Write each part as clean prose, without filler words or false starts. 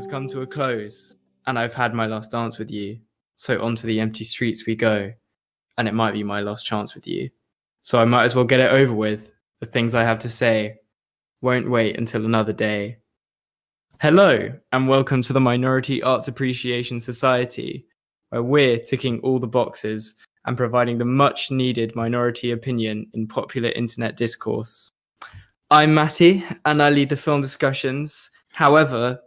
has come to a close, and I've had my last dance with you. So onto the empty streets we go, and it might be my last chance with you. So I might as well get it over with. The things I have to say won't wait until another day. Hello, and welcome to the Minority Arts Appreciation Society, where we're ticking all the boxes and providing the much-needed minority opinion in popular internet discourse. I'm Mattie, and I lead the film discussions. However,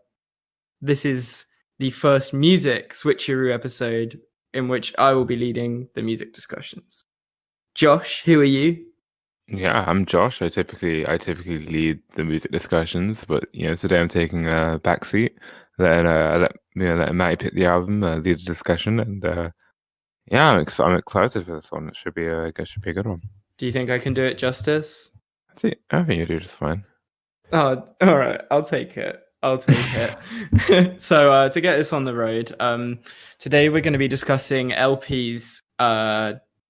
this is the first music switcheroo episode in which I will be leading the music discussions. Josh, who are you? Yeah, I'm Josh. I typically lead the music discussions, but today I'm taking a back seat, letting Matty pick the album, lead the discussion, and yeah, I'm excited for this one. It should be a good one. Do you think I can do it justice? I think you do just fine. Oh, all right. I'll take it. So to get this on the road, today we're going to be discussing LP's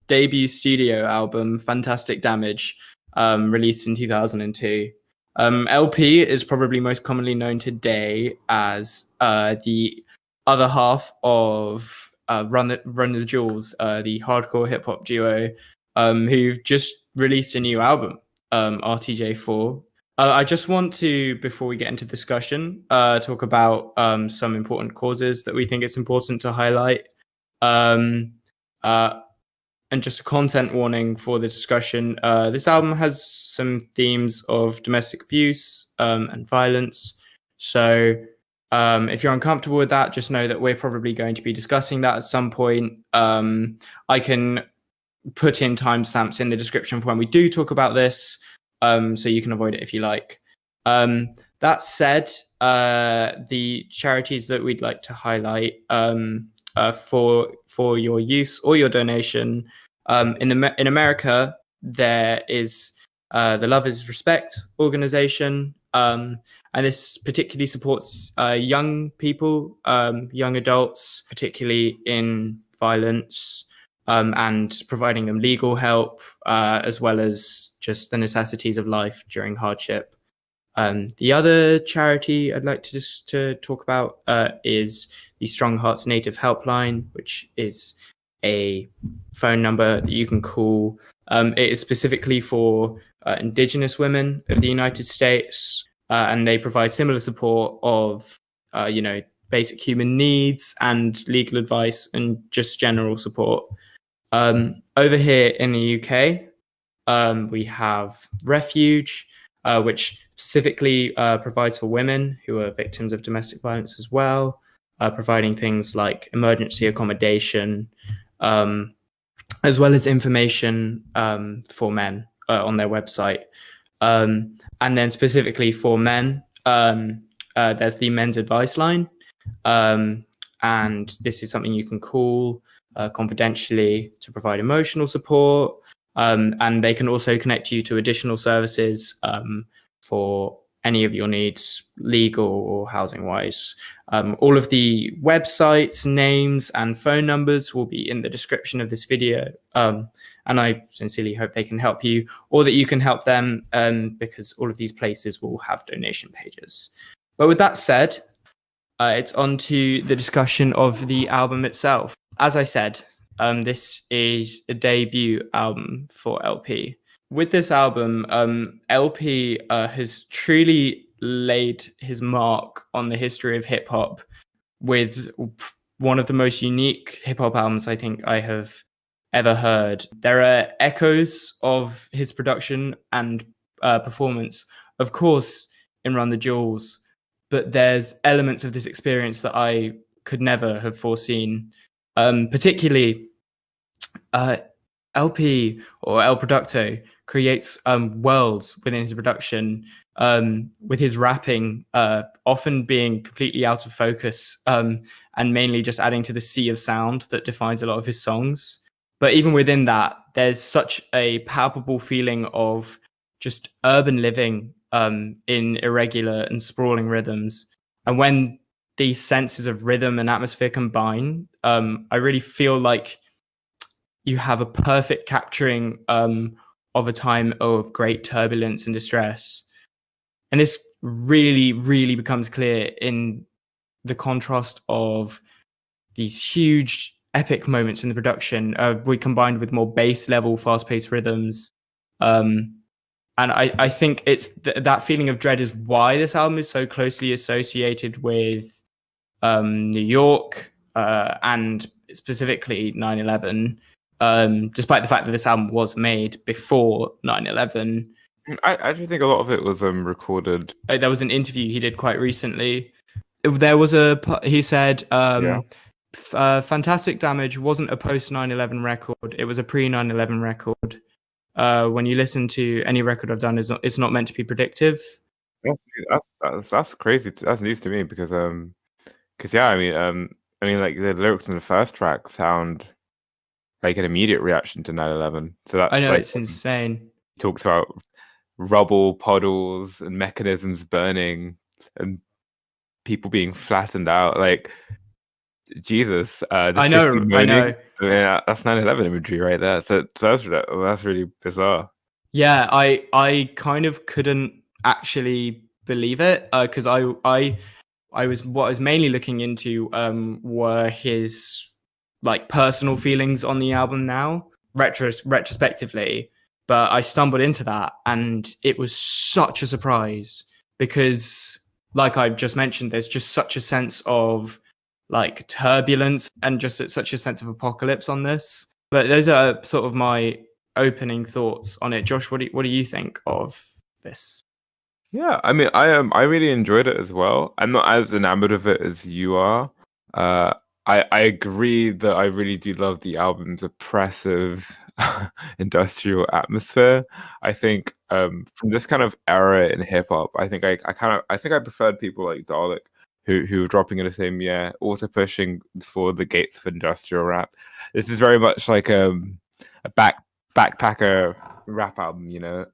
debut studio album, Fantastic Damage, released in 2002. LP is probably most commonly known today as the other half of Run the Jewels, the hardcore hip hop duo, who've just released a new album, RTJ4. I just want to, before we get into discussion, talk about some important causes that we think it's important to highlight. And just a content warning for the discussion. This album has some themes of domestic abuse and violence. So if you're uncomfortable with that, just know that we're probably going to be discussing that at some point. I can put in timestamps in the description for when we do talk about this. So you can avoid it if you like. That said, the charities that we'd like to highlight for your use or your donation, in America, there is the Loveis Respect organization, and this particularly supports young people, young adults, particularly in violence. And providing them legal help, as well as just the necessities of life during hardship. The other charity I'd like to talk about is the StrongHearts Native Helpline, which is a phone number that you can call. It is specifically for Indigenous women of the United States, and they provide similar support of, basic human needs and legal advice and just general support. Over here in the UK, we have Refuge, which specifically provides for women who are victims of domestic violence as well, providing things like emergency accommodation, as well as information for men on their website. And then specifically for men, there's the Men's Advice Line, and this is something you can call confidentially to provide emotional support, and they can also connect you to additional services for any of your needs, legal or housing wise. All of the websites, names and phone numbers will be in the description of this video, and I sincerely hope they can help you, or that you can help them, because all of these places will have donation pages. But with that said, it's on to the discussion of the album itself. As I said, this is a debut album for LP. With this album, LP has truly laid his mark on the history of hip hop with one of the most unique hip hop albums I think I have ever heard. There are echoes of his production and performance, of course, in Run the Jewels, but there's elements of this experience that I could never have foreseen. Particularly, LP or El Producto creates worlds within his production, with his rapping often being completely out of focus, and mainly just adding to the sea of sound that defines a lot of his songs. But even within that, there's such a palpable feeling of just urban living in irregular and sprawling rhythms. And when these senses of rhythm and atmosphere combine, I really feel like you have a perfect capturing of a time of great turbulence and distress. And this really, really becomes clear in the contrast of these huge epic moments in the production, we combined with more bass level, fast paced rhythms. And I think it's that feeling of dread is why this album is so closely associated with New York and specifically 9/11, despite the fact that this album was made before 9/11. I actually think a lot of it was recorded. There was an interview he did quite recently. There was he said, Fantastic Damage wasn't a post 9/11 record. It was a pre 9/11 record. When you listen to any record I've done, it's not meant to be predictive. That's crazy. That's news to me because yeah, I mean, like the lyrics in the first track sound like an immediate reaction to 9/11. So that I know, like, it's insane. Talks about rubble puddles and mechanisms burning and people being flattened out. Like Jesus, I know. I mean, that's 9/11 imagery right there. So that's really bizarre. Yeah, I kind of couldn't actually believe it because I was what I was mainly looking into were his like personal feelings on the album now retrospectively, but I stumbled into that and it was such a surprise because like I've just mentioned, there's just such a sense of like turbulence and just such a sense of apocalypse on this. But those are sort of my opening thoughts on it. Josh, what do you think of this? Yeah, I mean, I really enjoyed it as well. I'm not as enamored of it as you are. I agree that I really do love the album's oppressive industrial atmosphere. I think from this kind of era in hip hop, I think I preferred people like Dalek who were dropping in the same year, also pushing for the gates of industrial rap. This is very much like a backpacker rap album, and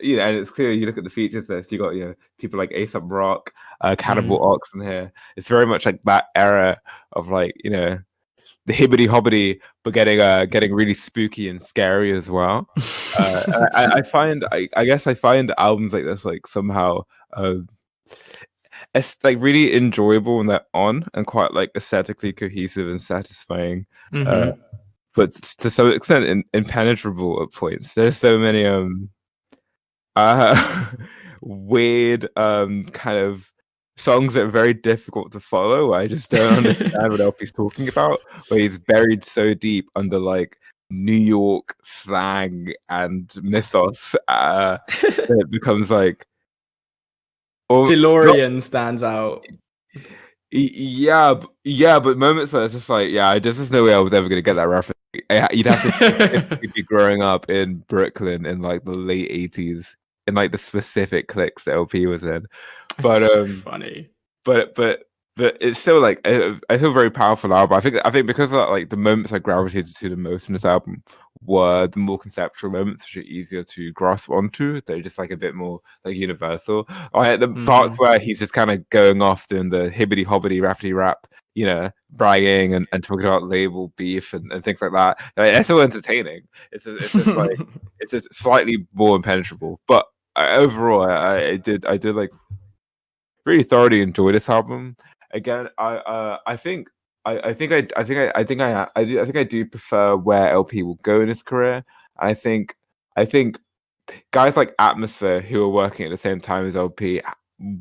it's clear you look at the features list, you got people like A$AP Rock, Cannibal Ox in here. It's very much like that era of like the hibbity hobbity, but getting really spooky and scary as well. I guess I find albums like this like somehow it's like really enjoyable when they're on and quite like aesthetically cohesive and satisfying. But to some extent impenetrable at points. There's so many weird kind of songs that are very difficult to follow. I just don't understand what LP's talking about. Where he's buried so deep under like New York slang and mythos that it becomes like DeLorean stands out. Yeah, but moments where it's just like, there's no way I was ever gonna get that reference. You'd have to be growing up in Brooklyn in like the late '80s, in like the specific cliques that LP was in. But so funny. But it's still like I feel very powerful album. I think because of that, like the moments I gravitated to the most in this album were the more conceptual moments, which are easier to grasp onto. They're just like a bit more like universal. The parts where he's just kind of going off doing the hibbity hobbity raffity rap, bragging and talking about label beef and things like that. It's still entertaining. It's just like it's just slightly more impenetrable. But overall, I did like really thoroughly enjoy this album. Again, I think I do prefer where LP will go in his career. I think guys like Atmosphere who are working at the same time as LP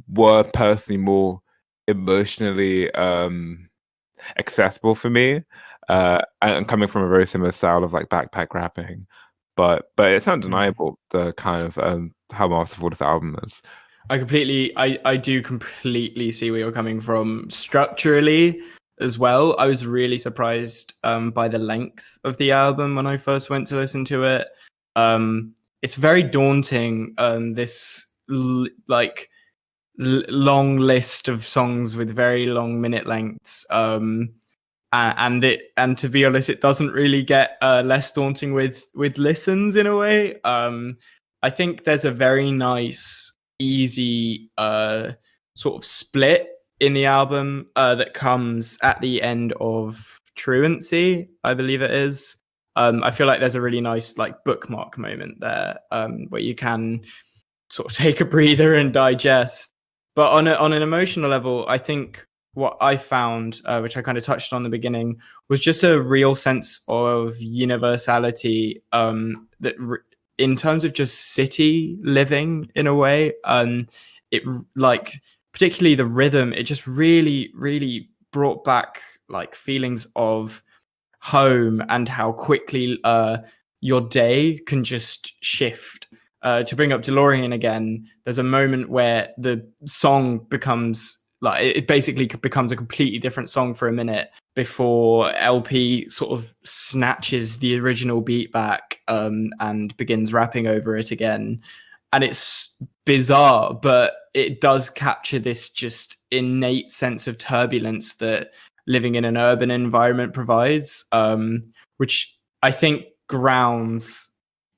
were personally more emotionally accessible for me, and coming from a very similar style of like backpack rapping. But it's undeniable the kind of how masterful this album is. I do completely see where you're coming from structurally as well. I was really surprised by the length of the album when I first went to listen to it. It's very daunting. This long list of songs with very long minute lengths. And to be honest, it doesn't really get less daunting with listens in a way. I think there's a very nice easy sort of split in the album that comes at the end of Truancy, I believe it is. I feel like there's a really nice like bookmark moment there where you can sort of take a breather and digest. But on an emotional level, I think what I found, which I kind of touched on in the beginning, was just a real sense of universality. In terms of just city living, in a way, it like particularly the rhythm, it just really, really brought back like feelings of home and how quickly your day can just shift. To bring up DeLorean again, there's a moment where the song becomes like it basically becomes a completely different song for a minute before LP sort of snatches the original beat back and begins rapping over it again. And it's bizarre, but it does capture this just innate sense of turbulence that living in an urban environment provides, which I think grounds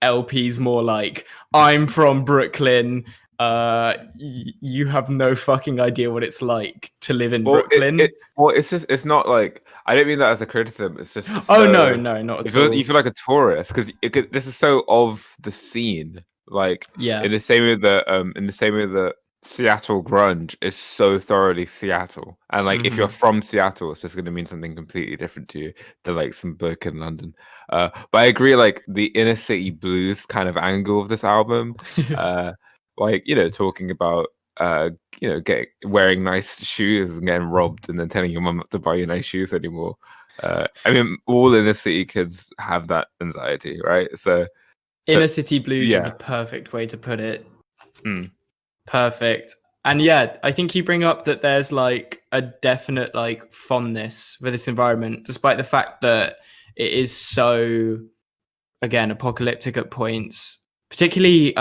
LPs more like, I'm from Brooklyn. You have no fucking idea what it's like to live in Brooklyn. It's not like, I don't mean that as a criticism. It's just Oh, so, no, not at all. you feel like a tourist because this is so of the scene. Like Yeah. in the same way that Seattle grunge is so thoroughly Seattle, and like if you're from Seattle, it's just going to mean something completely different to you than like some book in London. But I agree, like the inner city blues kind of angle of this album, like talking about wearing nice shoes and getting robbed, and then telling your mum not to buy you nice shoes anymore. I mean, all inner city kids have that anxiety, right? So inner city blues is yeah. a perfect way to put it. Mm. Perfect. And yeah, I think you bring up that there's like a definite like fondness for this environment, despite the fact that it is so, again, apocalyptic at points. Particularly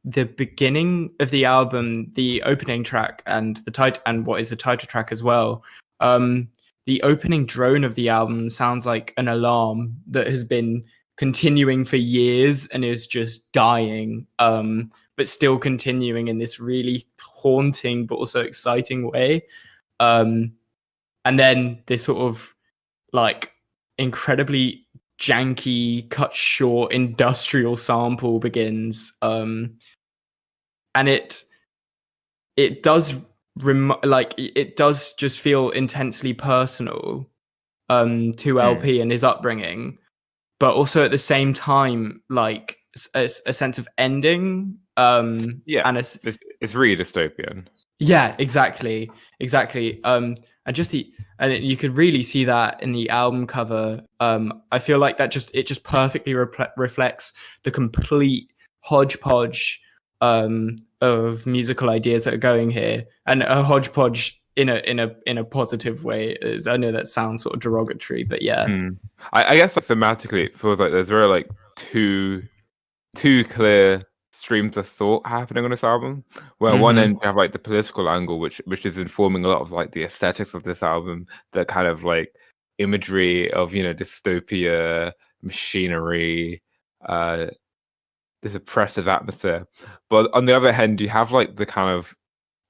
the beginning of the album, the opening track and the title, and what is the title track as well. The opening drone of the album sounds like an alarm that has been continuing for years and is just dying, but still continuing in this really haunting but also exciting way. And then this sort of like incredibly janky, cut short industrial sample begins, and it does it does just feel intensely personal to LP and his upbringing, but also at the same time like a sense of ending. Yeah, And it's really dystopian. Yeah, exactly. And just you could really see that in the album cover. I feel like it just perfectly reflects the complete hodgepodge of musical ideas that are going here, and a hodgepodge in a positive way. I know that sounds sort of derogatory, but yeah. I guess like thematically, it feels like there's very like two clear streams of thought happening on this album. Where one end you have like the political angle, which is informing a lot of like the aesthetics of this album, the kind of like imagery of dystopia, machinery, this oppressive atmosphere. But on the other hand, you have like the kind of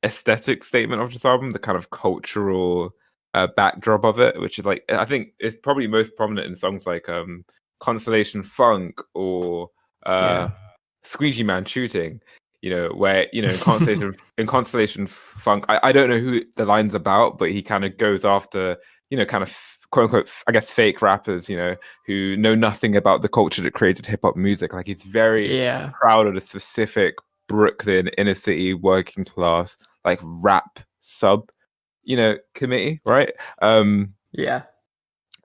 aesthetic statement of this album, the kind of cultural backdrop of it, which is like, I think it's probably most prominent in songs like Constellation Funk or Squeegee Man Shooting, where in Constellation Funk, I don't know who the line's about, but he kind of goes after kind of quote unquote, I guess, fake rappers, who know nothing about the culture that created hip hop music. Like he's very proud of the specific Brooklyn inner city working class like rap sub committee, right? And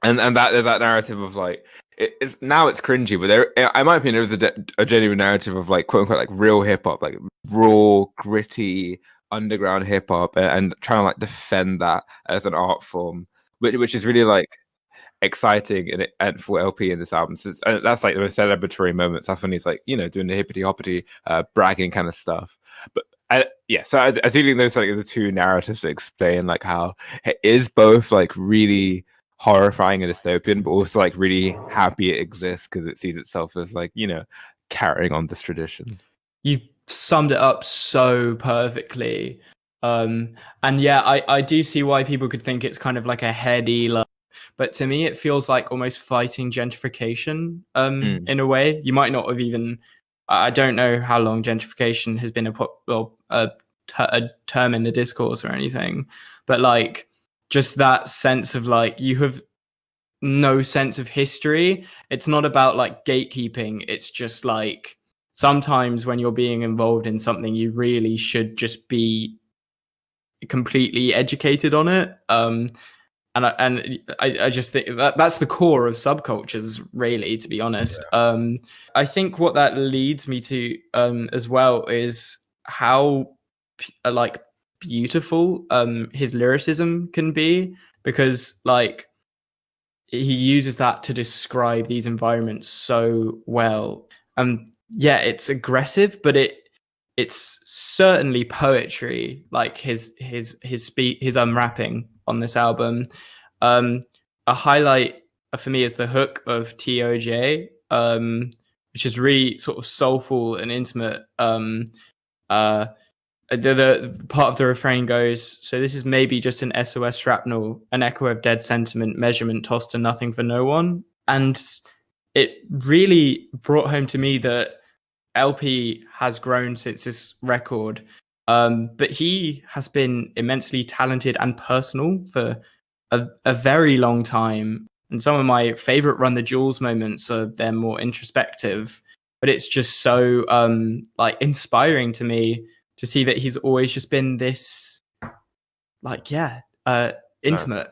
that narrative of like it's cringy, but there, in my opinion, there was a genuine narrative of like quote unquote like real hip hop, like raw, gritty underground hip hop, and trying to like defend that as an art form, which is really like exciting and for LP in this album. So that's like the most celebratory moments. That's when he's like doing the hippity hoppity bragging kind of stuff. But so I do think those like the two narratives that explain like how it is both like really horrifying and dystopian, but also like really happy it exists because it sees itself as like carrying on this tradition. You summed it up so perfectly. And yeah, I do see why people could think it's kind of like a heady, like, but to me it feels like almost fighting gentrification in a way. You might not have even, I don't know how long gentrification has been a term in the discourse or anything, but like just that sense of like you have no sense of history. It's not about like gatekeeping. It's just like sometimes when you're being involved in something, you really should just be completely educated on it. I just think that's the core of subcultures, really, to be honest. I think what that leads me to as well is how like beautiful his lyricism can be, because like he uses that to describe these environments so well. Yeah, it's aggressive, but it's certainly poetry, like his rapping on this album. A highlight for me is the hook of TOJ, which is really sort of soulful and intimate. The part of the refrain goes, so this is maybe just an SOS shrapnel, an echo of dead sentiment, measurement tossed to nothing for no one. And it really brought home to me that LP has grown since this record, but he has been immensely talented and personal for a very long time. And some of my favorite Run the Jewels moments are they're more introspective, but it's just so like inspiring to me to see that he's always just been this, like, intimate.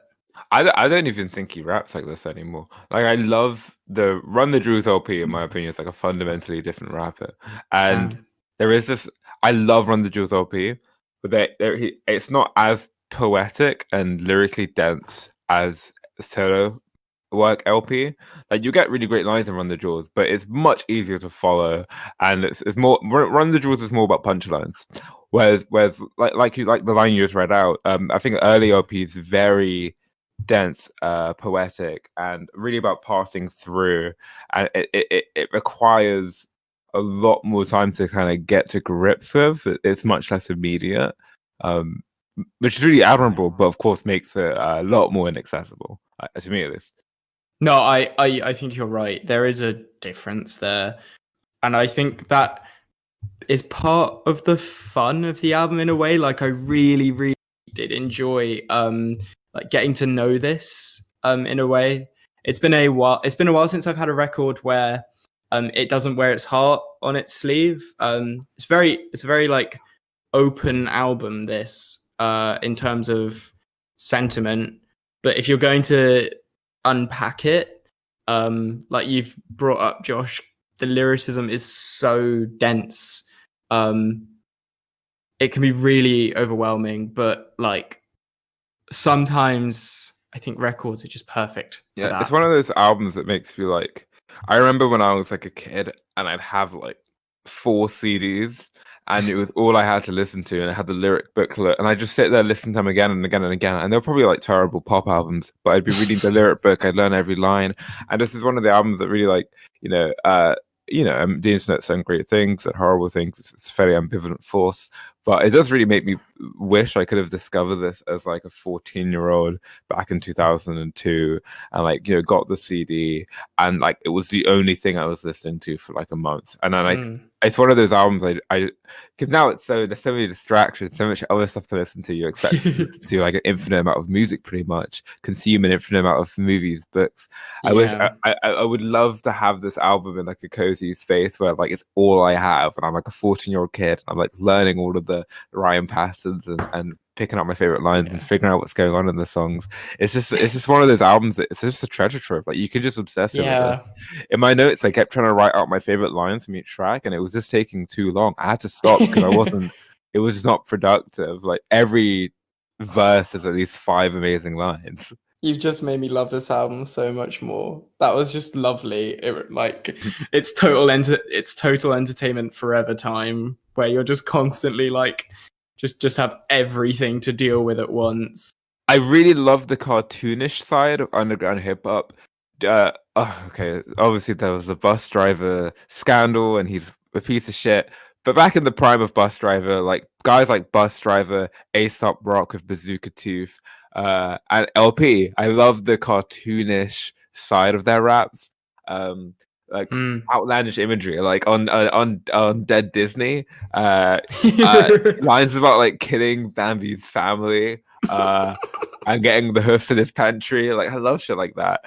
I don't even think he raps like this anymore. Like, I love the Run the Jewels LP, in my opinion, is like a fundamentally different rapper. And there is this, I love Run the Jewels LP, but it's not as poetic and lyrically dense as solo work LP. Like, you get really great lines in Run the Jewels, but it's much easier to follow, and it's more, Run the Jewels is more about punchlines. Whereas like the line you just read out, I think early LP is very dense, poetic, and really about passing through, and it requires a lot more time to kind of get to grips with. It's much less immediate, which is really admirable, but of course makes it a lot more inaccessible, to me at least. No, I think you're right. There is a difference there, and I think that is part of the fun of the album in a way. Like, I really, really did enjoy like getting to know this in a way. It's been a while since I've had a record where it doesn't wear its heart on its sleeve. It's a very like open album, this, in terms of sentiment. But if you're going to unpack it, like you've brought up, Josh, the lyricism is so dense. It can be really overwhelming, but like sometimes I think records are just perfect. Yeah, it's one of those albums that makes me like, I remember when I was like a kid and I'd have like 4 CDs and it was all I had to listen to, and I had the lyric booklet, and I just sit there listening to them again and again and again, and they're probably like terrible pop albums, but I'd be reading the lyric book, I'd learn every line, and this is one of the albums that really, like, the internet's done great things and horrible things. It's a fairly ambivalent force, but it does really make me wish I could have discovered this as like a 14-year-old back in 2002, and like, got the CD, and like it was the only thing I was listening to for like a month, and then like it's one of those albums because now there's so many distractions, so much other stuff to listen to. You expect to listen to like an infinite amount of music, pretty much consume an infinite amount of movies, books. I wish I would love to have this album in like a cozy space where like it's all I have, and I'm like a 14-year-old kid. I'm like learning all of the rhyme patterns and picking up my favorite lines and figuring out what's going on in the songs. It's just one of those albums that it's just a treasure trove. Like, you can just obsess over it. In my notes, I kept trying to write out my favorite lines from each track, and it was just taking too long. I had to stop because it was just not productive. Like, every verse has at least 5 amazing lines. You've just made me love this album so much more. That was just lovely. It's total entertainment forever time, where you're just constantly like just have everything to deal with at once. I really love the cartoonish side of underground hip hop. Okay, obviously there was a bus driver scandal, and he's a piece of shit. But back in the prime of Bus Driver, like guys like Bus Driver, Aesop Rock with Bazooka Tooth, and LP, I love the cartoonish side of their raps. Like outlandish imagery, like on Dead Disney, lines about like killing Bambi's family. and getting the host in his pantry. Like I love shit like that.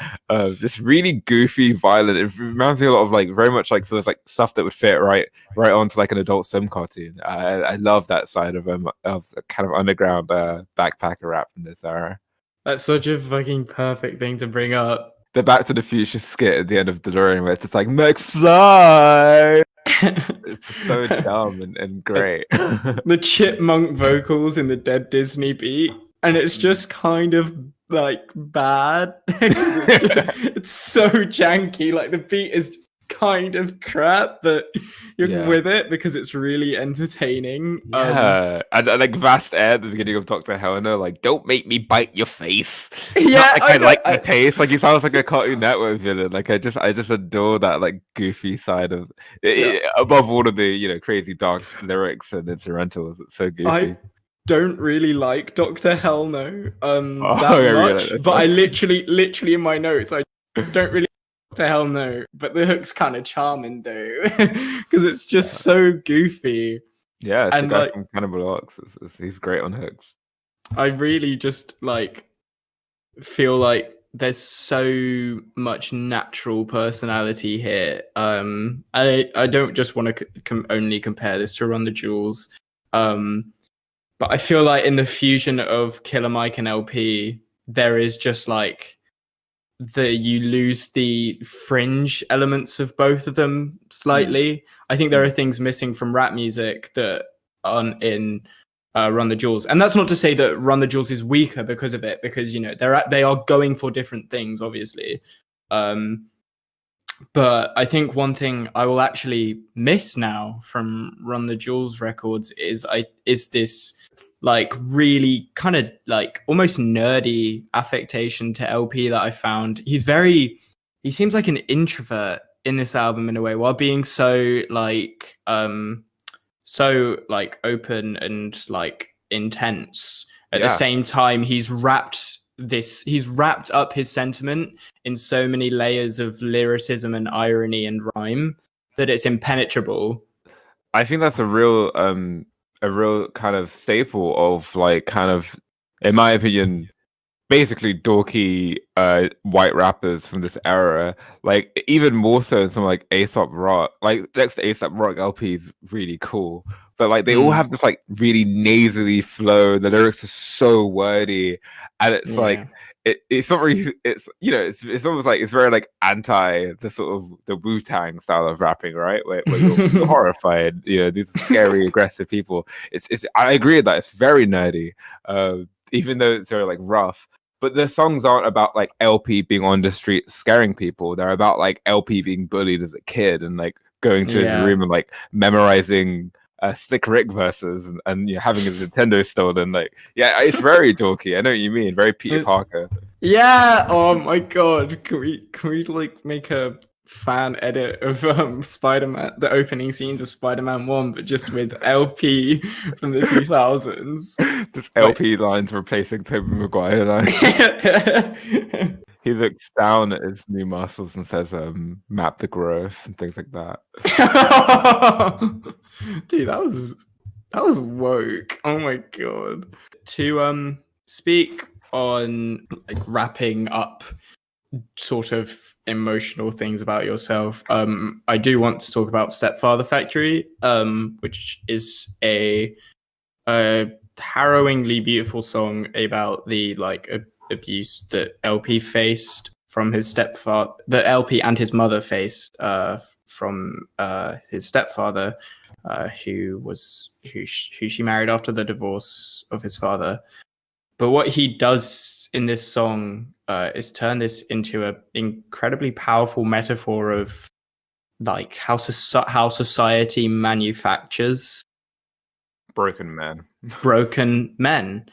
Just really goofy, violent. It reminds me a lot of like very much like feels like stuff that would fit right onto like an Adult Swim cartoon. I love that side of kind of underground backpacker rap from this era. That's such a fucking perfect thing to bring up. The Back to the Future skit at the end of DeLorean where it's just like McFly. It's just so dumb and great. The chipmunk vocals in the Dead Disney beat, and it's just kind of like bad because it's so janky. Like the beat is just kind of crap, but you're with it because it's really entertaining. And like Vast Air at the beginning of Dr. Helena, like "Don't make me bite your face." Yeah, I like the taste. Like he sounds like a Cartoon Network villain. Like I just adore that like goofy side of it, above all of the crazy dark lyrics and instrumentals. It's so goofy. I don't really like Dr. Hell No that much, but I literally in my notes I don't really like Dr. Hell No, but the hook's kind of charming though because it's just so goofy. Yeah, it's the guy from Cannibal Ox. He's great on hooks. I really just like feel like there's so much natural personality here. I don't just want to only compare this to Run the Jewels. But I feel like in the fusion of Killer Mike and LP, there is just like you lose the fringe elements of both of them slightly. I think there are things missing from rap music that aren't in Run the Jewels, and that's not to say that Run the Jewels is weaker because of it, because they are going for different things, obviously. But I think one thing I will actually miss now from Run the Jewels records is this like really kind of like almost nerdy affectation to LP that I found. He seems like an introvert in this album in a way, while being so like open and like intense. At the same time, he's wrapped up his sentiment in so many layers of lyricism and irony and rhyme that it's impenetrable. I think that's a real kind of staple of like kind of, in my opinion, basically dorky white rappers from this era. Like even more so than some like A$AP Rock. Like next to A$AP Rock LP is really cool. But like they all have this like really nasally flow. The lyrics are so wordy, and it's like it's not really. It's almost like it's very like anti the sort of the Wu-Tang style of rapping, right? Where you're horrified. These scary, aggressive people. I agree with that. It's very nerdy, even though it's very like rough. But the songs aren't about like LP being on the street scaring people. They're about like LP being bullied as a kid and like going to his room and like memorizing Slick Rick verses and having his Nintendo stolen. Like, it's very dorky. I know what you mean. Very Peter Parker. Yeah. Oh my god. Can we like make a fan edit of Spider-Man, the opening scenes of Spider-Man 1, but just with LP from the 2000s? Just LP lines replacing Tobey Maguire lines. He looks down at his new muscles and says, map the growth and things like that. Dude, that was woke. Oh my god. To speak on like wrapping up sort of emotional things about yourself, I do want to talk about Stepfather Factory, which is a harrowingly beautiful song about the like abuse that LP faced from his stepfather, that LP and his mother faced from his stepfather, who she married after the divorce of his father. But what he does in this song is turn this into an incredibly powerful metaphor of like how society manufactures broken men.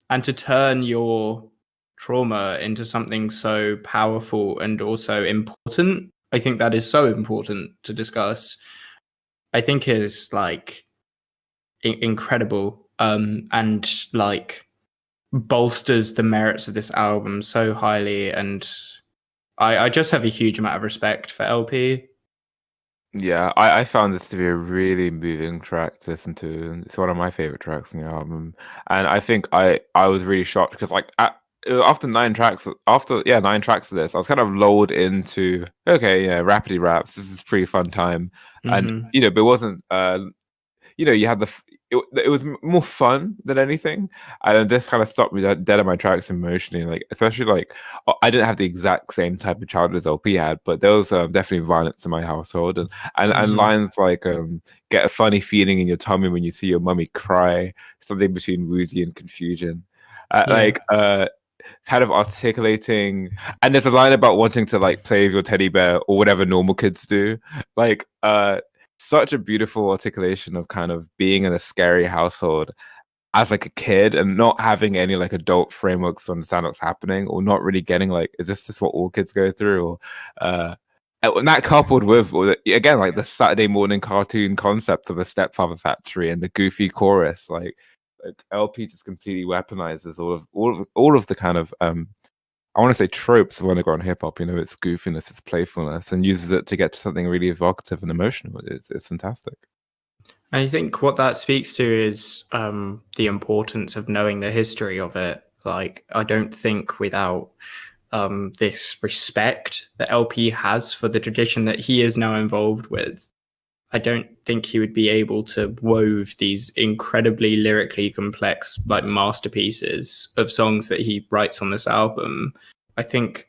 And to turn your trauma into something so powerful and also important, I think that is so important to discuss. I think is like incredible, and like bolsters the merits of this album so highly. And I just have a huge amount of respect for LP. Yeah, I found this to be a really moving track to listen to. And it's one of my favorite tracks in the album, and I think I was really shocked because after 9 tracks, after yeah 9 tracks of this, I was kind of lulled into okay, yeah, rapidly raps. This is a pretty fun time, and Hmm. but it wasn't you had it was more fun than anything, and then this kind of stopped me dead in my tracks emotionally. Like especially like I didn't have the exact same type of childhood as LP had, but there was definitely violence in my household, and Hmm. lines like get a funny feeling in your tummy when you see your mummy cry, something between woozy and confusion. Yeah. Kind of articulating, and there's a line about wanting to like play with your teddy bear or whatever normal kids do, like such a beautiful articulation of kind of being in a scary household as like a kid and not having any like adult frameworks to understand what's happening, or not really getting like, is this just what all kids go through? Or and that coupled with again like the Saturday morning cartoon concept of a stepfather factory and the goofy chorus, like LP just completely weaponizes all of the kind of I want to say tropes of underground hip hop. Its goofiness, its playfulness, and uses it to get to something really evocative and emotional. It's fantastic. I think what that speaks to is the importance of knowing the history of it. Like, I don't think without this respect that LP has for the tradition that he is now involved with, I don't think he would be able to wove these incredibly lyrically complex, like masterpieces of songs that he writes on this album. I think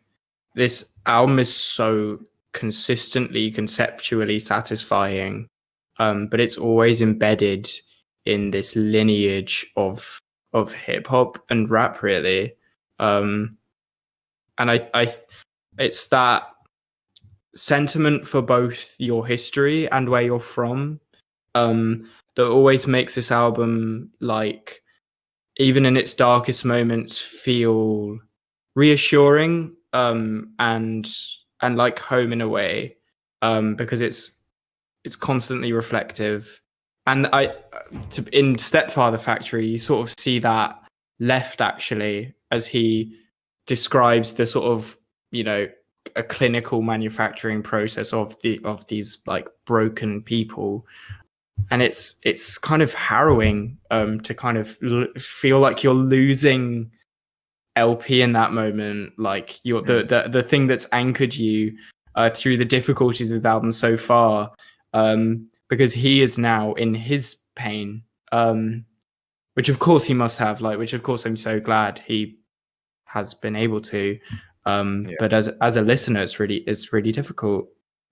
this album is so consistently conceptually satisfying, but it's always embedded in this lineage of hip hop and rap, really. Um, and it's that sentiment for both your history and where you're from, that always makes this album, like, even in its darkest moments, feel reassuring, and like home in a way, because it's constantly reflective. And in Stepfather Factory, you sort of see that left, actually, as he describes the sort of, you know, a clinical manufacturing process of these like broken people. And it's kind of harrowing, to kind of feel like you're losing LP in that moment, like you're the thing that's anchored you through the difficulties of the album so far, because he is now in his pain, which of course he must have, like, which of course I'm so glad he has been able to, Yeah. but as a listener, it's really difficult.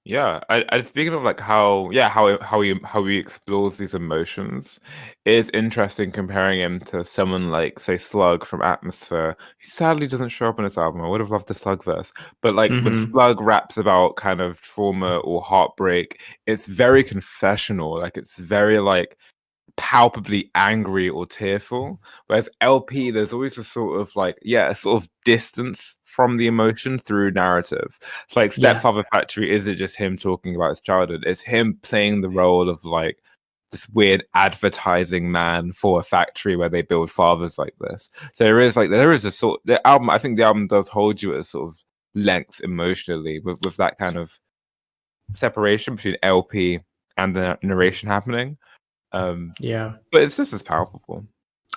Yeah, I speaking of like how he explores these emotions, it's interesting comparing him to someone like say Slug from Atmosphere, who sadly doesn't show up on this album. I would have loved the Slug verse, but like when Hmm. Slug raps about kind of trauma or heartbreak, it's very confessional. Like it's very like palpably angry or tearful. Whereas LP, there's always a sort of like, yeah, a sort of distance from the emotion through narrative. It's like Yeah. Stepfather Factory isn't just him talking about his childhood, it's him playing the role of like this weird advertising man for a factory where they build fathers like this. So there is a sort I think the album does hold you at a sort of length emotionally with that kind of separation between LP and the narration happening. Um, Yeah. but it's just as palpable.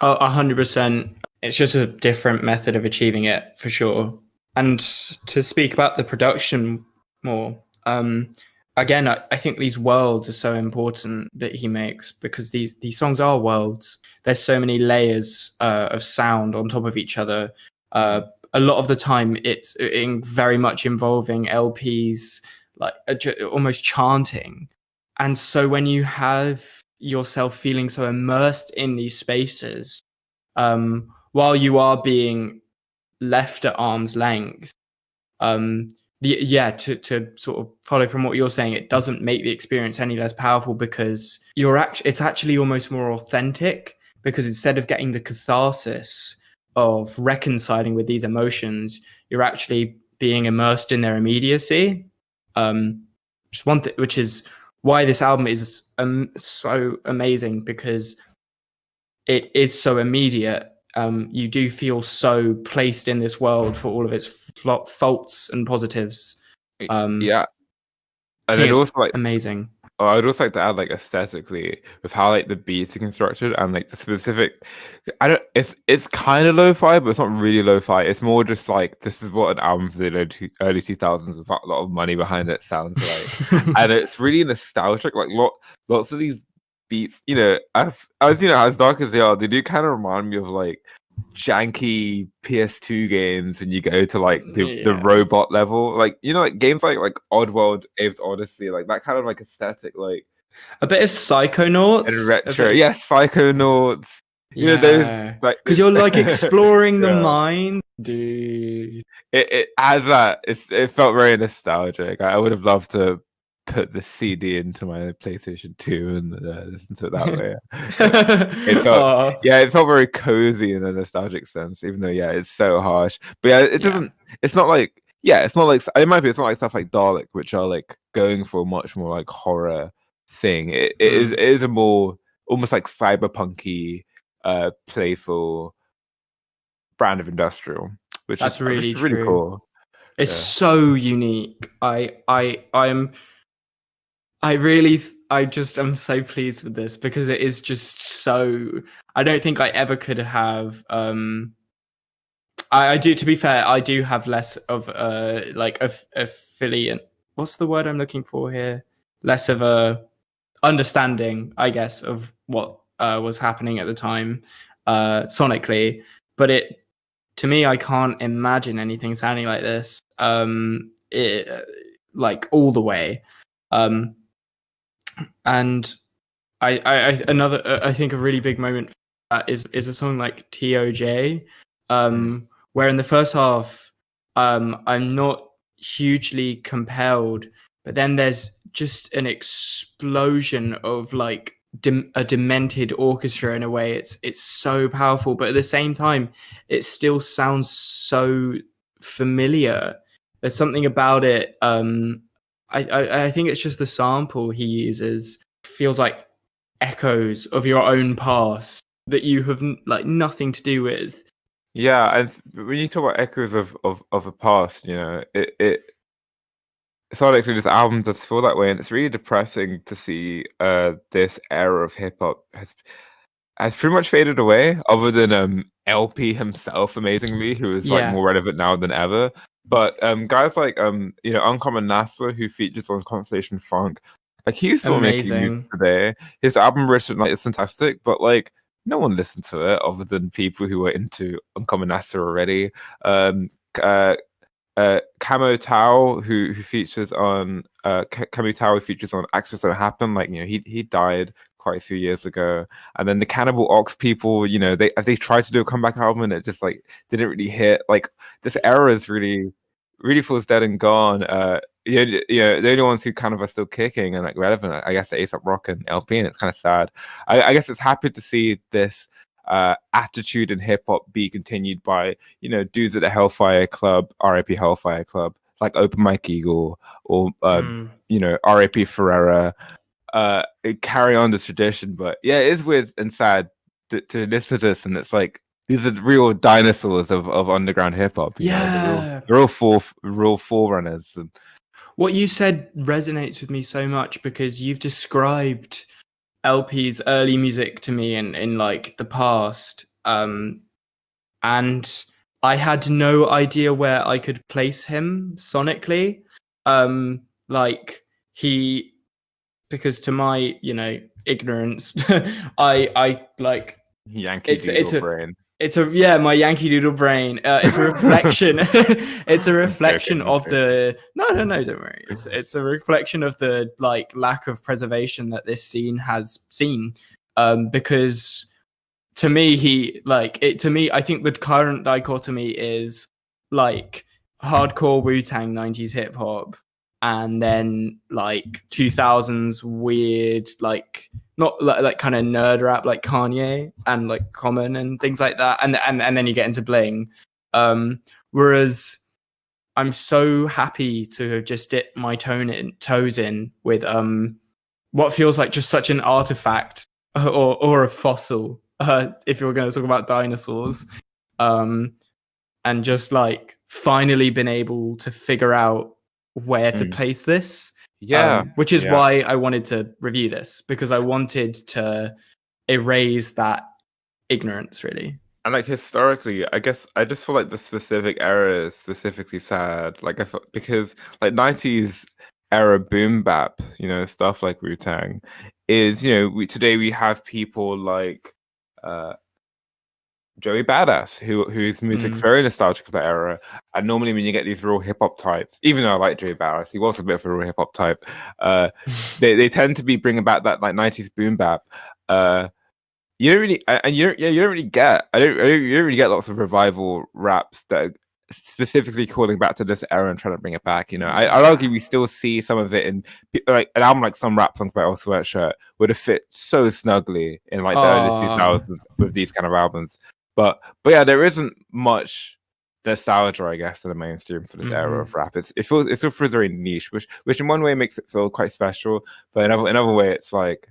100%. It's just a different method of achieving it, for sure. And to speak about the production more, again, I think these worlds are so important that he makes, because these songs are worlds. There's so many layers of sound on top of each other. Uh, Mm. a lot of the time, it's very much involving LPs, like almost chanting. And so when you have yourself feeling so immersed in these spaces, while you are being left at arm's length, um, to sort of follow from what you're saying, it doesn't make the experience any less powerful, because it's actually almost more authentic, because instead of getting the catharsis of reconciling with these emotions, you're actually being immersed in their immediacy. Just one thing, which is why this album is so amazing, because it is so immediate. You do feel so placed in this world for all of its faults and positives. Um, Yeah, And He I'd is also like amazing. I'd also like to add like aesthetically with how like the beats are constructed and like the specific I don't it's kind of lo-fi, but it's not really lo-fi. It's more just like this is what an album for the early 2000s with a lot of money behind it sounds like. And it's really nostalgic. Like lots of these beats, you know, as you know, as dark as they do kind of remind me of like janky PS2 games when you go to like the robot level, like you know, like games like Oddworld, Abe's Odyssey, like that kind of like aesthetic, like A bit of and Psychonauts, a retro. bit of Yeah, Psychonauts. You know those yeah, like because you're like exploring the yeah. mind, dude. It has that. It felt very nostalgic. I would have loved to put the CD into my PlayStation 2 and listen to it that way. It felt Aw. yeah, it felt very cozy in a nostalgic sense, even though yeah, it's so harsh. But yeah, it Yeah. doesn't. It's not like yeah, it's not like it might be. It's not like stuff like Dalek, which are like going for a much more like horror thing. It is a more almost like cyberpunky, playful brand of industrial, which That's is really really true. cool. It's Yeah. so unique. I really I just am so pleased with this because it is just so I don't think I ever could have I do, to be fair, I do have less of a like affiliate, what's the word I'm looking for here? Less of a understanding, I guess, of what was happening at the time sonically, but it to me I can't imagine anything sounding like this like all the way. And I think a really big moment for that is a song like TOJ, where in the first half, I'm not hugely compelled, but then there's just an explosion of like a demented orchestra in a way. It's so powerful, but at the same time, it still sounds so familiar. There's something about it. I think it's just the sample he uses feels like echoes of your own past that you have like nothing to do with. Yeah, and when you talk about echoes of a past, you know, it sonically this album does feel that way, and it's really depressing to see this era of hip hop has pretty much faded away, other than LP himself, amazingly, who is like Yeah, more relevant now than ever. But guys like you know, Uncommon NASA, who features on Constellation Funk, like he's still making music amazing. today. His album Written like is fantastic, but like no one listened to it other than people who were into Uncommon NASA already. Um, uh, Camo Tao, who features on Camo Tao, who features on Access Don't Happen. Like you know, he died quite a few years ago. And then the Cannibal Ox people, you know, they tried to do a comeback album and it just like didn't really hit. Like this era is really feels dead and gone. The only ones who kind of are still kicking and like relevant, I guess, the ASAP Rock and LP, and it's kind of sad. I guess it's happy to see this attitude in hip hop be continued by dudes at the Hellfire Club, RIP Hellfire Club, like Open Mike Eagle or RIP Ferrera, carry on this tradition. But yeah, it is weird and sad to listen to this, and it's like these are real dinosaurs of underground hip hop. Yeah. They're all real forerunners. And What you said resonates with me so much because you've described LP's early music to me in like the past. And I had no idea where I could place him sonically. Like he, because to my ignorance, I like Yankee it's Doodle a brain. it's a yeah, my Yankee Doodle brain. It's a reflection. It's a I'm reflection joking, I'm of joking. the no, don't worry. It's a reflection of the like lack of preservation that this scene has seen. Because to me, I think the current dichotomy is like hardcore Wu-Tang 90s hip hop, and then like 2000s weird like not like kind of nerd rap like Kanye and like Common and things like that, and then you get into Bling. Whereas I'm so happy to have just dipped my toes in with what feels like just such an artifact or a fossil, if you're going to talk about dinosaurs, and just like finally been able to figure out where to place this Yeah, which is yeah. why I wanted to review this, because I wanted to erase that ignorance, really. And like historically, I guess I just feel like the specific era is specifically sad. Like I feel, because like 90s era boom bap, stuff like Wu-Tang is, today we have people like uh Joey Badass, whose music's very nostalgic of that era. And normally when you get these real hip hop types, even though I like Joey Badass, he was a bit of a real hip hop type, they tend to be bringing back that like 90s boom bap. You don't really, and you don't really get. You don't really get lots of revival raps that are specifically calling back to this era and trying to bring it back. I'd argue we still see some of it in like an album like some rap songs by Old Sweatshirt would have fit so snugly in like the early 2000s with these kind of albums. But yeah, there isn't much nostalgia, I guess, in the mainstream for this era of rap. It feels very niche, which in one way makes it feel quite special, but in another way, it's like.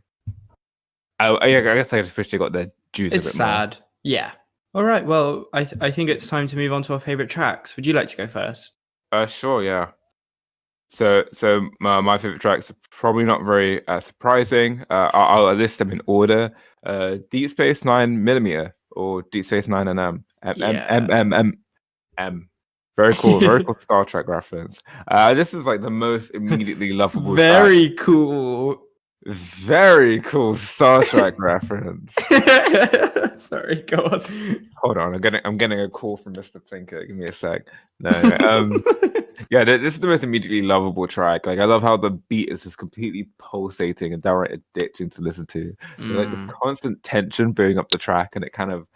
I guess I just wish they got their juice a bit sad. More. Yeah. All right. Well, I think it's time to move on to our favorite tracks. Would you like to go first? Sure. Yeah. So my favorite tracks are probably not very surprising. I'll list them in order. Deep Space 9mm or Deep Space 9 and M. Very cool Star Trek reference. This is like the most immediately lovable very track. Cool. Very cool Star Trek reference. Sorry, go on. Hold on, I'm getting a call from Mr. Plinkett. Give me a sec. No. Yeah, this is the most immediately lovable track. Like, I love how the beat is just completely pulsating and downright addicting to listen to. Like this constant tension building up the track, and it kind of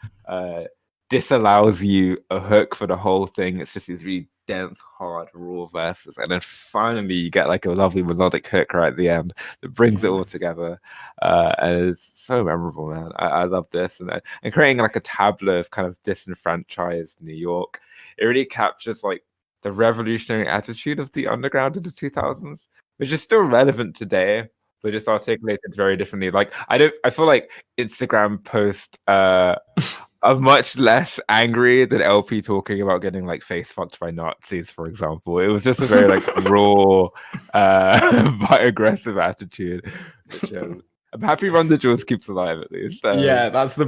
disallows you a hook for the whole thing. It's just these really dense, hard, raw verses, and then finally you get like a lovely melodic hook right at the end that brings it all together. And it's so memorable, man. I love this, and creating like a tableau of kind of disenfranchised New York. It really captures like the revolutionary attitude of the underground in the 2000s, which is still relevant today, but just articulated very differently. Like I feel like Instagram posts are much less angry than LP talking about getting like face fucked by Nazis, for example. It was just a very like raw, but aggressive attitude. Which I'm happy Run the Jewels keeps alive at least. Yeah, that's the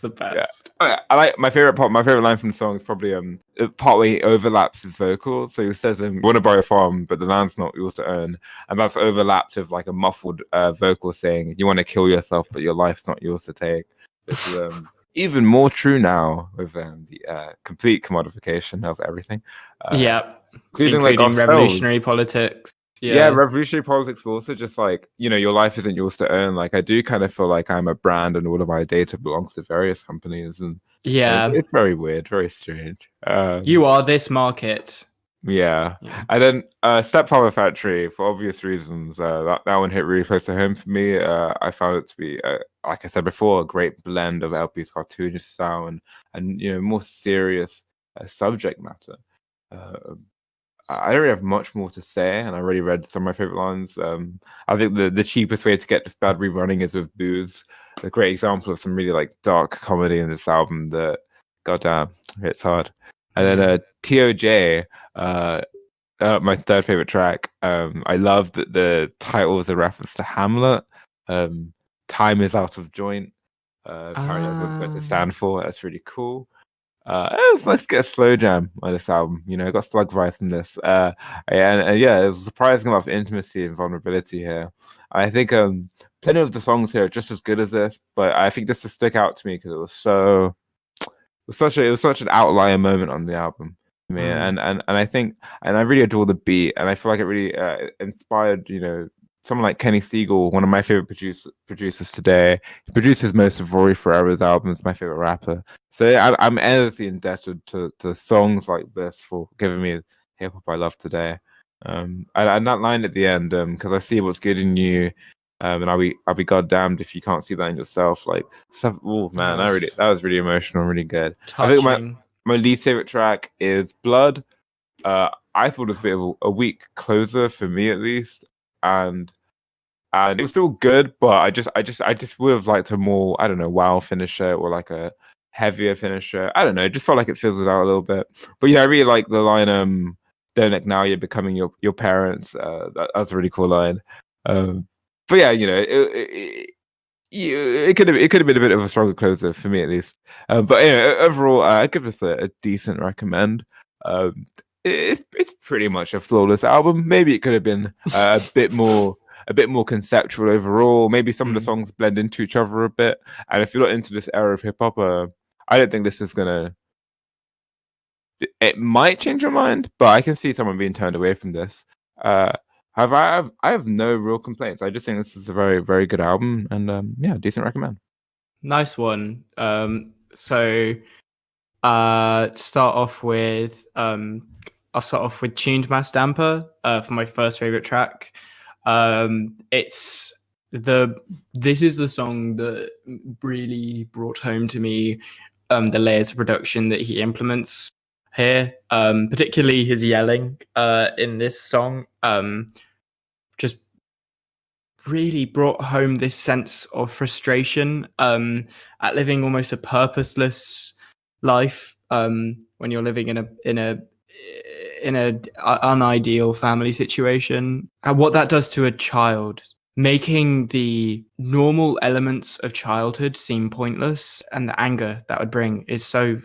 best. Yeah. I like my favorite line from the song is probably part where he overlaps his vocal. So he says, "You want to buy a farm, but the land's not yours to own," and that's overlapped with like a muffled vocal saying, "You want to kill yourself, but your life's not yours to take." This is even more true now with the complete commodification of everything. Including like revolutionary politics. Yeah, revolutionary politics, but also just like, your life isn't yours to own. Like, I do kind of feel like I'm a brand and all of my data belongs to various companies. And it's very weird, very strange. You are this market. Yeah. And then Stepfather Factory, for obvious reasons, that one hit really close to home for me. I found it to be, like I said before, a great blend of LP's cartoonish style and more serious subject matter. I don't really have much more to say, and I already read some of my favorite lines. I think the cheapest way to get this bad running is with booze. A great example of some really like dark comedy in this album that, goddamn, hits hard. And then TOJ, my third favorite track. I love that the title is a reference to Hamlet. Time is out of joint. Apparently, that's what to stand for. That's really cool. It's nice to get a slow jam on this album. I got slug vibe from this. And yeah, it was a surprising amount of intimacy and vulnerability here. I think plenty of the songs here are just as good as this, but I think this will stick out to me because it was such an outlier moment on the album. And I think, and I really adore the beat, and I feel like it really inspired, someone like Kenny Siegel, one of my favorite producers today. He produces most of Rory Ferrera's albums, my favorite rapper. So I'm endlessly indebted to songs like this for giving me hip hop I love today. And that line at the end, because I see what's good in you, and I'll be goddamned if you can't see that in yourself. Like stuff. Oh man, that was really emotional, really good. Touching. I think my least favorite track is Blood. I thought it was a bit of a weak closer for me at least. And it was still good, but I just would have liked a more, I don't know, wow finisher or like a heavier finisher. I don't know, it just felt like it fizzled out a little bit. But yeah, I really like the line "Don't Look Now, You're Becoming Your Parents." That's a really cool line. But yeah, it could have been a bit of a stronger closer for me at least. But overall, I'd give this a decent recommend. It's pretty much a flawless album. Maybe it could have been a bit more conceptual overall. Maybe some of the songs blend into each other a bit. And if you're not into this era of hip hop, I don't think this is gonna. It might change your mind, but I can see someone being turned away from this. I have no real complaints. I just think this is a very, very good album, and yeah, decent recommend. Nice one. So to start off with, I'll start off with Tuned Mass Damper for my first favorite track. This is the song that really brought home to me the layers of production that he implements here, particularly his yelling in this song. Just really brought home this sense of frustration at living almost a purposeless life when you're living in a unideal family situation, and what that does to a child, making the normal elements of childhood seem pointless, and the anger that would bring is so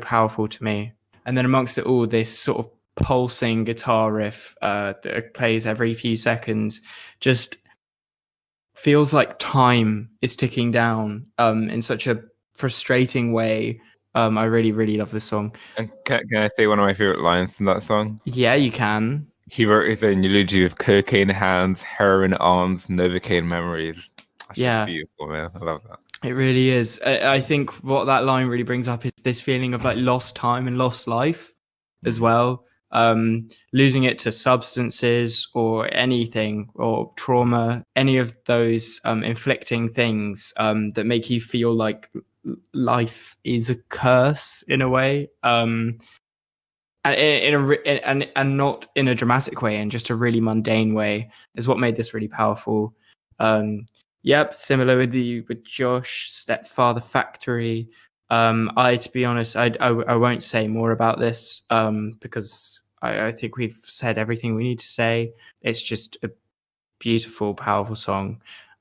powerful to me. And then amongst it all, this sort of pulsing guitar riff that plays every few seconds just feels like time is ticking down in such a frustrating way. I really, really love this song. And can I say one of my favorite lines from that song? Yeah, you can. He wrote his own eulogy with cocaine hands, heroin arms, Novocaine memories. That's just beautiful, man. I love that. It really is. I think what that line really brings up is this feeling of like lost time and lost life as well. Losing it to substances or anything, or trauma, any of those inflicting things that make you feel like life is a curse in a way, and not in a dramatic way, in just a really mundane way, is what made this really powerful. Yep, similar with Josh, Stepfather Factory. To be honest, I won't say more about this because I think we've said everything we need to say. It's just a beautiful, powerful song.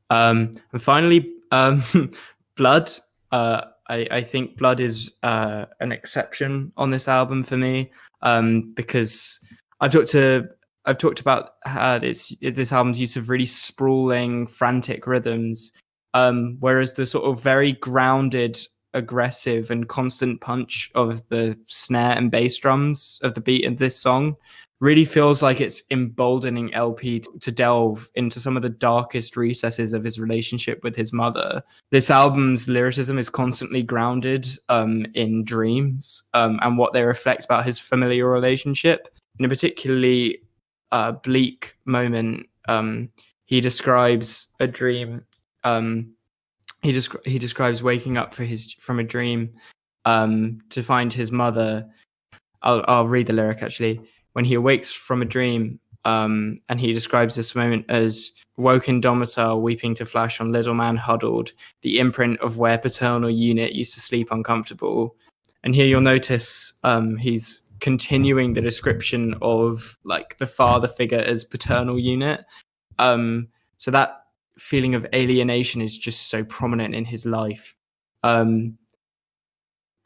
And finally, Blood. I think Blood is an exception on this album for me because I've talked about how this album's use of really sprawling, frantic rhythms, whereas the sort of very grounded, aggressive, and constant punch of the snare and bass drums of the beat in this song really feels like it's emboldening LP to delve into some of the darkest recesses of his relationship with his mother. This album's lyricism is constantly grounded in dreams and what they reflect about his familial relationship. In a particularly bleak moment, he describes a dream. He describes waking up from a dream to find his mother. I'll read the lyric actually. When he awakes from a dream, and he describes this moment as woke in domicile, weeping to flash on little man huddled, the imprint of where paternal unit used to sleep uncomfortable. And here you'll notice he's continuing the description of like the father figure as paternal unit. So that feeling of alienation is just so prominent in his life. And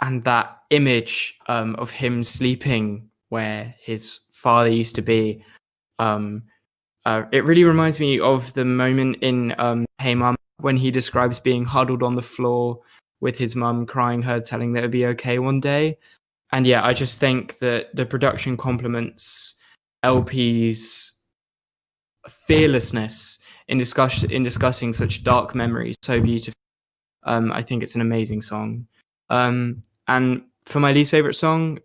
that image of him sleeping where his father used to be, it really reminds me of the moment in Hey Mum, when he describes being huddled on the floor with his mum crying her, telling that it'd be okay one day. And yeah, I just think that the production complements LP's fearlessness in discussing such dark memories so beautifully. I think it's an amazing song. And for my least favorite song,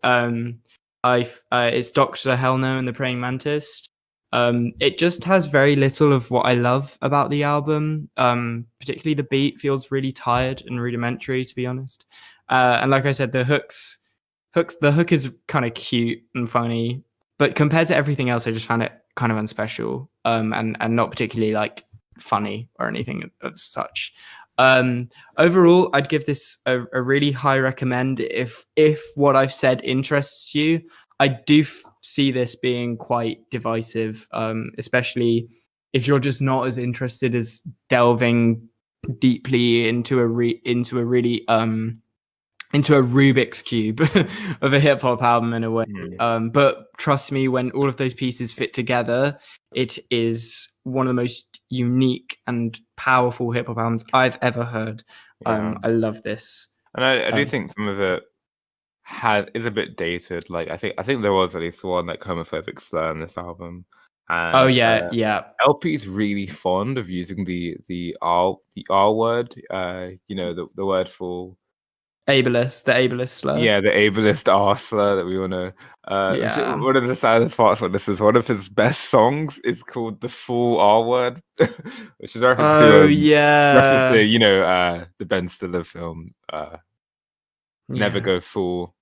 it's Doctor Hell No and the Praying Mantis. It just has very little of what I love about the album. Particularly the beat feels really tired and rudimentary, to be honest. And like I said, the hook is kind of cute and funny, but compared to everything else, I just found it kind of unspecial, and not particularly like funny or anything of such. Overall, I'd give this a really high recommend. If what I've said interests you, I do see this being quite divisive, especially if you're just not as interested as delving deeply into a really into a Rubik's cube of a hip hop album in a way. But trust me, when all of those pieces fit together, it is one of the most unique and powerful hip hop albums I've ever heard. I love this, and I do think some of it is a bit dated. Like I think there was at least one like homophobic slur in this album. And, LP is really fond of using the R word. The word for ableist, the ableist slur. Yeah, the ableist R slur that we want to. One of the saddest parts of this is one of his best songs is called "The Full R Word," which is a reference to the Ben Stiller film. Never go full.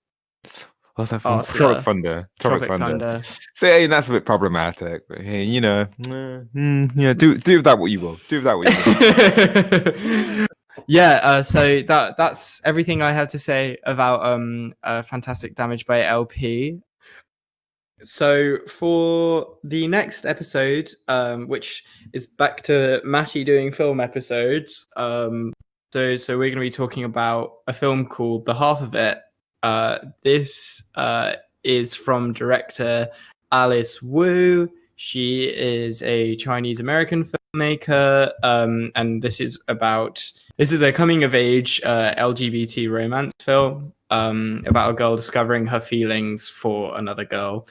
What's that film? Tropic Thunder. So that's a bit problematic. But hey, do with that what you will. Do with that what you will. So that's everything I have to say about Fantastic Damage by LP. So for the next episode, which is back to Mattie doing film episodes, so we're going to be talking about a film called The Half of It. This is from director Alice Wu. She is a Chinese American filmmaker, and this is a coming of age LGBT romance film about a girl discovering her feelings for another girl.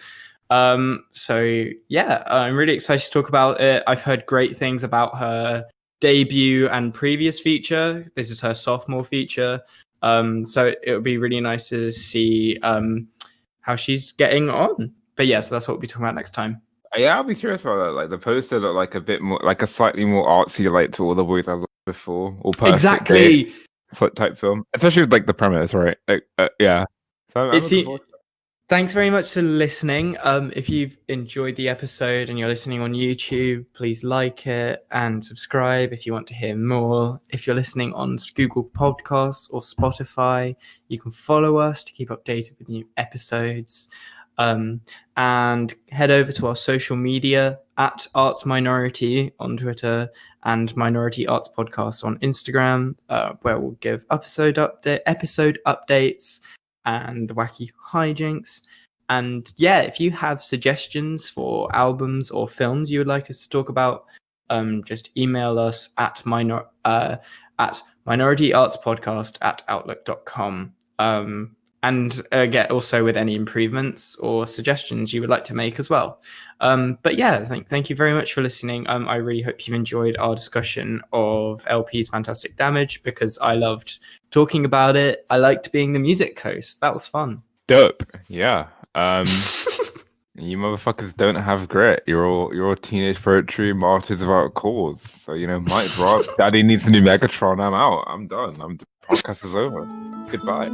I'm really excited to talk about it. I've heard great things about her debut and previous feature. This is her sophomore feature. So it would be really nice to see how she's getting on. But so that's what we'll be talking about next time. Yeah, I'll be curious about that. Like the poster looked like a bit more, like a slightly more artsy, like to all the boys I've loved before, or exactly type film, especially with like the premise, right? So Thanks very much for listening. If you've enjoyed the episode and you're listening on YouTube, please like it and subscribe if you want to hear more. If you're listening on Google Podcasts or Spotify, you can follow us to keep updated with new episodes. And head over to our social media at Arts Minority on Twitter and Minority Arts Podcast on Instagram, where we'll give episode updates and wacky hijinks. And if you have suggestions for albums or films you would like us to talk about, just email us at minorityartspodcast@outlook.com. And get also with any improvements or suggestions you would like to make as well. Thank you very much for listening. I really hope you've enjoyed our discussion of LP's Fantastic Damage, because I loved talking about it. I liked being the music host. That was fun. Dope. Yeah. You motherfuckers don't have grit. You're all teenage poetry martyrs without a cause. So might drop. Daddy needs a new Megatron. I'm out. I'm done. The podcast is over. Goodbye.